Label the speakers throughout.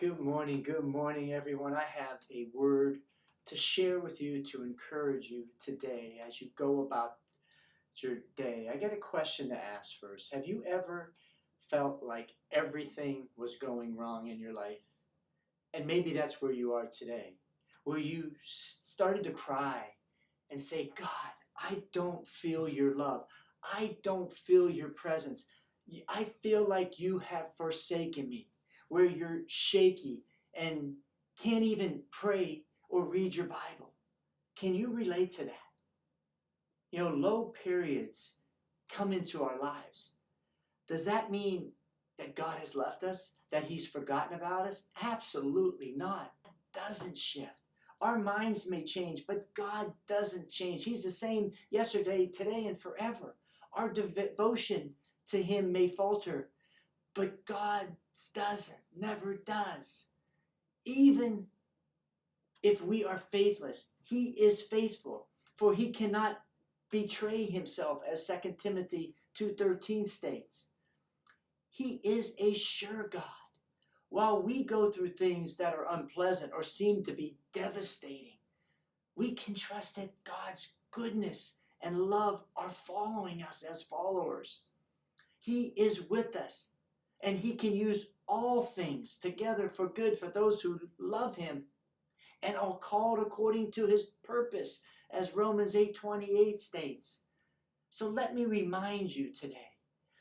Speaker 1: Good morning, everyone. I have a word to share with you to encourage you today as you go about your day. I got a question to ask first. Have you ever felt like everything was going wrong in your life? And maybe that's where you are today, where you started to cry and say, God, I don't feel your love. I don't feel your presence. I feel like you have forsaken me, where you're shaky and can't even pray or read your Bible. Can you relate to that? Low periods come into our lives. Does that mean that God has left us? That He's forgotten about us? Absolutely not. It doesn't shift. Our minds may change, but God doesn't change. He's the same yesterday, today, and forever. Our devotion to Him may falter, but God doesn't, never does. Even if we are faithless, He is faithful, for He cannot betray Himself, as 2 Timothy 2:13 states. He is a sure God. While we go through things that are unpleasant or seem to be devastating, we can trust that God's goodness and love are following us as followers. He is with us, and He can use all things together for good for those who love Him and are called according to His purpose, as Romans 8:28 states. So let me remind you today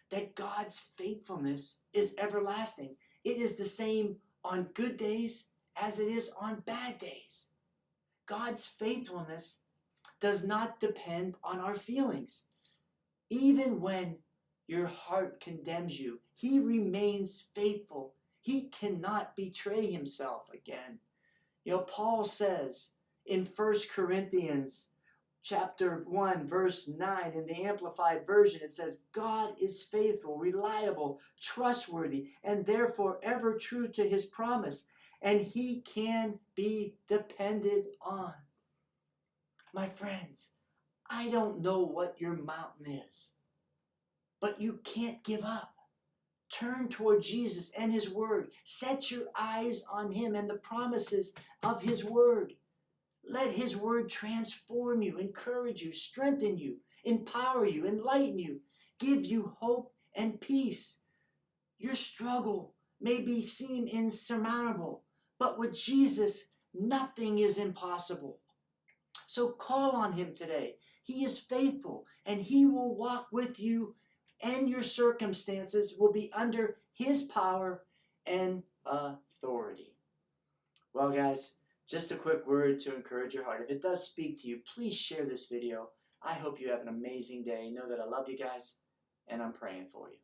Speaker 1: that God's faithfulness is everlasting. It is the same on good days as it is on bad days. God's faithfulness does not depend on our feelings. Even when your heart condemns you, He remains faithful. He cannot betray Himself again. Paul says in 1 Corinthians chapter 1, verse 9, in the Amplified Version, it says, God is faithful, reliable, trustworthy, and therefore ever true to His promise, and He can be depended on. My friends, I don't know what your mountain is, but you can't give up. Turn toward Jesus and His Word. Set your eyes on Him and the promises of His Word. Let His Word transform you, encourage you, strengthen you, empower you, enlighten you, give you hope and peace. Your struggle may seem insurmountable, but with Jesus, nothing is impossible. So call on Him today. He is faithful, and He will walk with you, and your circumstances will be under His power and authority. Well, guys, just a quick word to encourage your heart. If it does speak to you, please share this video. I hope you have an amazing day. Know that I love you guys, and I'm praying for you.